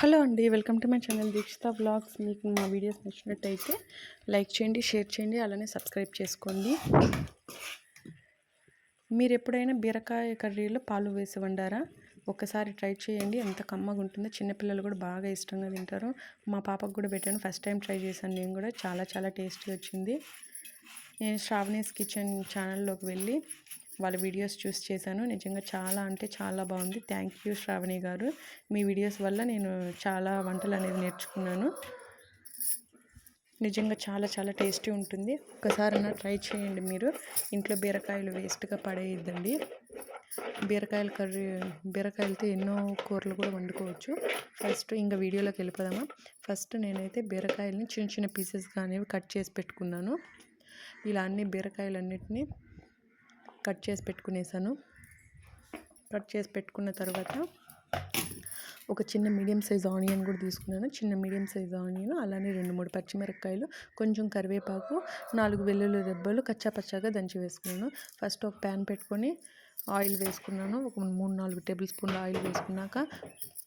Hello అండి, welcome to my channel Dikshita vlogs. మీకు మా వీడియోస్ నచ్చినట్టయితే లైక్ చేయండి, షేర్ చేయండి, అలానే సబ్స్క్రైబ్ చేసుకోండి. మీరు ఎప్పుడైనా బీరకాయ కర్రీలో పాలు వేసి వండారా? ఒక్కసారి ట్రై చేయండి, ఎంత కమ్మగా ఉంటుందో. చిన్నపిల్లలు కూడా బాగా ఇష్టంగా తింటారు. మా పాపకు కూడా పెట్టాను, ఫస్ట్ టైం ట్రై చేశాను నేను కూడా. చాలా టేస్టీ వచ్చింది. నేను శ్రావణీస్ కిచెన్ ఛానల్లోకి వెళ్ళి వాళ్ళ వీడియోస్ చూసి చేశాను. నిజంగా చాలా అంటే చాలా బాగుంది. థ్యాంక్ యూ శ్రావణి గారు. మీ వీడియోస్ వల్ల నేను చాలా వంటలు అనేది నేర్చుకున్నాను. నిజంగా చాలా టేస్టీ ఉంటుంది. ఒక్కసారైనా ట్రై చేయండి మీరు. ఇంట్లో బీరకాయలు వేస్ట్గా పడేయద్దండి. బీరకాయలతో ఎన్నో కూరలు కూడా వండుకోవచ్చు. ఫస్ట్ ఇంకా వీడియోలోకి వెళ్ళిపోదామా. ఫస్ట్ నేనైతే బీరకాయలని చిన్న పీసెస్గా అనేవి కట్ చేసి పెట్టుకున్నాను. ఇలా అన్ని బీరకాయలన్నిటిని కట్ చేసి పెట్టుకునేసాను. కట్ చేసి పెట్టుకున్న తర్వాత ఒక చిన్న మీడియం సైజ్ ఆనియన్ కూడా తీసుకున్నాను. చిన్న మీడియం సైజ్ ఆనియన్, అలానే 2-3 పచ్చిమిరపకాయలు, కొంచెం కరివేపాకు, 4 వెల్లుల్లి రెబ్బలు కచ్చాపచ్చాగా దంచి వేసుకున్నాను. ఫస్ట్ ఒక ప్యాన్ పెట్టుకొని ఆయిల్ వేసుకున్నాను. ఒక 3-4 టేబుల్ స్పూన్ల ఆయిల్ వేసుకున్నాక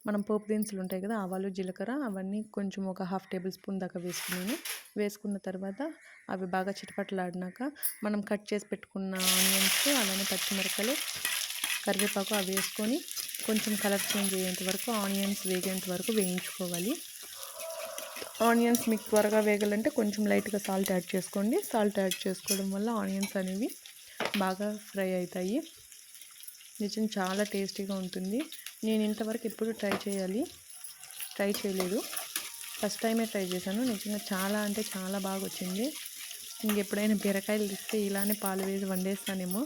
మనం పోపు దినుసులు ఉంటాయి కదా, ఆవాలు, జీలకర్ర, అవన్నీ కొంచెం ఒక 1/2 టేబుల్ స్పూన్ దాకా వేసుకున్నాను. వేసుకున్న తర్వాత అవి బాగా చిటపటలాడినాక మనం కట్ చేసి పెట్టుకున్న ఆనియన్స్, అలానే పచ్చిమిరపకాయలు, కరివేపాకు అవి వేసుకొని కొంచెం కలర్ చేంజ్ అయ్యేంత వరకు, ఆనియన్స్ వేగేంత వరకు వేయించుకోవాలి. ఆనియన్స్ మీకు త్వరగా వేగాలంటే కొంచెం లైట్గా సాల్ట్ యాడ్ చేసుకోండి. సాల్ట్ యాడ్ చేసుకోవడం వల్ల ఆనియన్స్ అనేవి బాగా ఫ్రై అవుతాయి. నిజం చాలా టేస్టీగా ఉంటుంది. నేను ఇంతవరకు ఎప్పుడు ట్రై చేయలేదు. ఫస్ట్ టైమే ట్రై చేశాను. నిజంగా చాలా అంటే చాలా బాగా వచ్చింది. ఇంకెప్పుడైనా బీరకాయలు తీస్తే ఇలానే పాలు వేసి వండేస్తానేమో,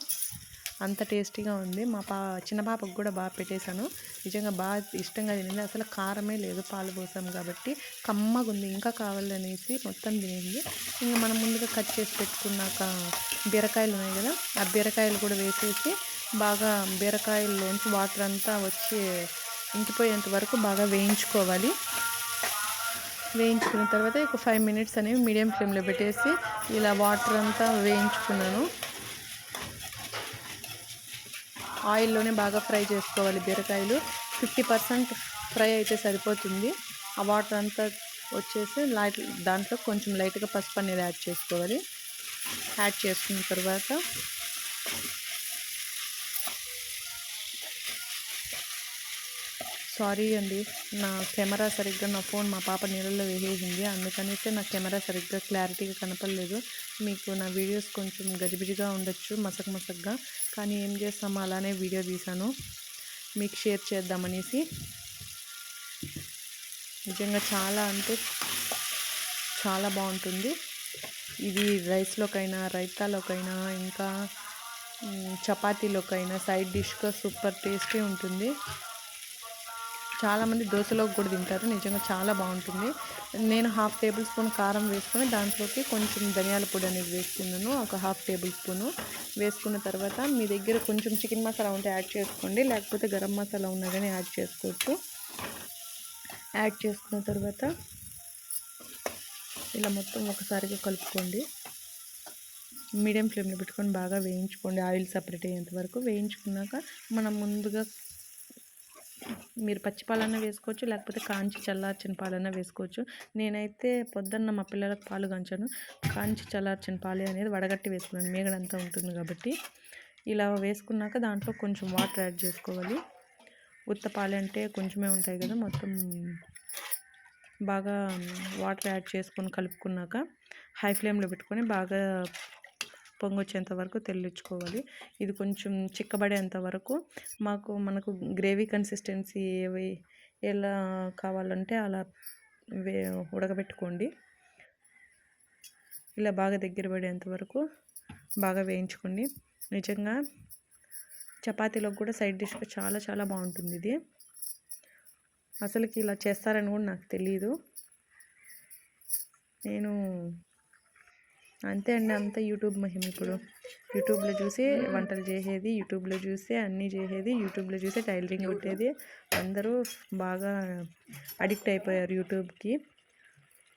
అంత టేస్టీగా ఉంది. మా చిన్న పాపకు కూడా బాగా పెట్టేశాను. నిజంగా బాగా ఇష్టంగా తినింది. అసలు కారమే లేదు, పాలు పోసాం కాబట్టి కమ్మగా ఉంది. ఇంకా కావాలనేసి మొత్తం తినింది. ఇంకా మనం ముందుగా కట్ చేసి పెట్టుకున్నాక బీరకాయలు ఉన్నాయి కదా, ఆ బీరకాయలు కూడా వేసేసి బాగా బీరకాయల్లోంచి వాటర్ అంతా వచ్చి ఇంకిపోయేంత వరకు బాగా వేయించుకోవాలి. వేయించుకున్న తర్వాత ఒక 5 మినిట్స్ అనేవి మీడియం ఫ్లేమ్లో పెట్టేసి ఇలా వాటర్ అంతా వేయించుకున్నాను. ఆయిల్లోనే బాగా ఫ్రై చేసుకోవాలి. బీరకాయలు 50% ఫ్రై అయితే సరిపోతుంది. ఆ వాటర్ అంతా వచ్చేసి దాంట్లో కొంచెం లైట్గా పసుపు అనేది యాడ్ చేసుకోవాలి. యాడ్ చేసుకున్న తర్వాత సారీ అండి, నా కెమెరా సరిగ్గా, నా ఫోన్ మా పాప నీళ్ళల్లో వేసేసింది, అందుకనేసి నా కెమెరా సరిగ్గా క్లారిటీగా కనపడలేదు. మీకు నా వీడియోస్ కొంచెం గజిబిజిగా ఉండొచ్చు, మసకగా, కానీ ఏం చేస్తామో అలానే వీడియో తీశాను మీకు షేర్ చేద్దామనేసి. నిజంగా చాలా అంటే చాలా బాగుంటుంది. ఇది రైస్లోకైనా, రైతాలోకైనా, ఇంకా చపాతీలోకైనా సైడ్ డిష్గా సూపర్ టేస్టీ ఉంటుంది. చాలామంది దోశలోకి కూడా తింటారు. నిజంగా చాలా బాగుంటుంది. నేను 1/2 టేబుల్ స్పూన్ కారం వేసుకొని దాంట్లోకి కొంచెం ధనియాల పొడి అనేది వేసుకున్నాను. ఒక 1/2 టేబుల్ స్పూను వేసుకున్న తర్వాత మీ దగ్గర కొంచెం చికెన్ మసాలా ఉంటే యాడ్ చేసుకోండి, లేకపోతే గరం మసాలా ఉన్నా కానీ యాడ్ చేసుకోవచ్చు. యాడ్ చేసుకున్న తర్వాత ఇలా మొత్తం ఒకసారిగా కలుపుకోండి. మీడియం ఫ్లేమ్లో పెట్టుకొని బాగా వేయించుకోండి. ఆయిల్ సపరేట్ అయ్యేంత వరకు వేయించుకున్నాక మనం ముందుగా మీరు పచ్చిపాలన్నా వేసుకోవచ్చు, లేకపోతే కాంచి చల్లార్చిన పాలన్నా వేసుకోవచ్చు. నేనైతే పొద్దున్న మా పిల్లలకు పాలు కాంచి చల్లార్చిన పాలు అనేది వడగట్టి వేసుకున్నాను, మేగడంతా ఉంటుంది కాబట్టి. ఇలా వేసుకున్నాక దాంట్లో కొంచెం వాటర్ యాడ్ చేసుకోవాలి. ఉత్త పాలు అంటే కొంచెమే ఉంటాయి కదా, మొత్తం బాగా వాటర్ యాడ్ చేసుకొని కలుపుకున్నాక హై ఫ్లేమ్లో పెట్టుకొని బాగా పొంగొచ్చేంత వరకు తెల్లించుకోవాలి. ఇది కొంచెం చిక్కబడేంత వరకు మనకు గ్రేవీ కన్సిస్టెన్సీ ఎలా కావాలంటే అలా ఉడకబెట్టుకోండి. ఇలా బాగా దగ్గర పడేంత వరకు బాగా వేయించుకోండి. నిజంగా చపాతీలో కూడా సైడ్ డిష్గా చాలా బాగుంటుంది ఇది. అసలుకి ఇలా చేస్తారని కూడా నాకు తెలీదు. నేను అంతే అండి, అంతా యూట్యూబ్ మహిమ. ఇప్పుడు యూట్యూబ్లో చూసి వంటలు చేసేది, యూట్యూబ్లో చూసే అన్నీ చేసేది, యూట్యూబ్లో చూసే టైలరింగ్ కుట్టేది. అందరూ బాగా అడిక్ట్ అయిపోయారు యూట్యూబ్కి.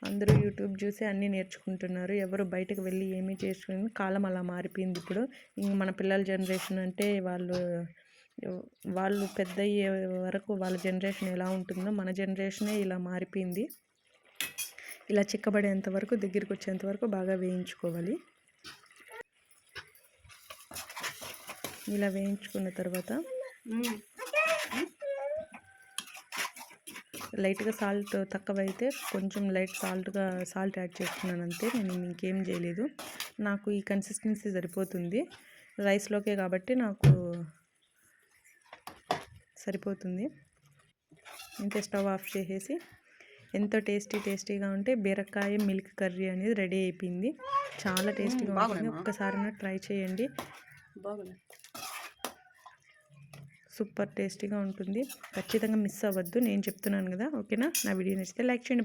అందరూ యూట్యూబ్ చూసి అన్నీ నేర్చుకుంటున్నారు. ఎవరు బయటకు వెళ్ళి ఏమీ చేసుకుని కాలం అలా మారిపోయింది ఇప్పుడు. ఇంక మన పిల్లల జనరేషన్ అంటే వాళ్ళు వాళ్ళు పెద్ద అయ్యే వరకు వాళ్ళ జనరేషన్ ఎలా ఉంటుందో మన జనరేషనే ఇలా మారిపోయింది. ఇలా చిక్కబడేంత వరకు, దగ్గరికి వచ్చేంత వరకు బాగా వేయించుకోవాలి. ఇలా వేయించుకున్న తర్వాత లైట్గా సాల్ట్ తక్కువైతే కొంచెం లైట్ సాల్ట్ యాడ్ చేసుకున్నాను అంతే. నేను ఇంకేం చేయలేదు. నాకు ఈ కన్సిస్టెన్సీ సరిపోతుంది. రైస్లోకే కాబట్టి నాకు సరిపోతుంది. ఇంతే. స్టవ్ ఆఫ్ చేసేసి ఎంతో టేస్టీగా ఉంటే బీరకాయ మిల్క్ కర్రీ అనేది రెడీ అయిపోయింది. చాలా టేస్టీగా ఉంటుంది. ఒక్కసారైనా ట్రై చేయండి. సూపర్ టేస్టీగా ఉంటుంది. ఖచ్చితంగా మిస్ అవ్వద్దు. నేను చెప్తున్నాను కదా. ఓకేనా? నా వీడియో నచ్చితే లైక్ చేయండి.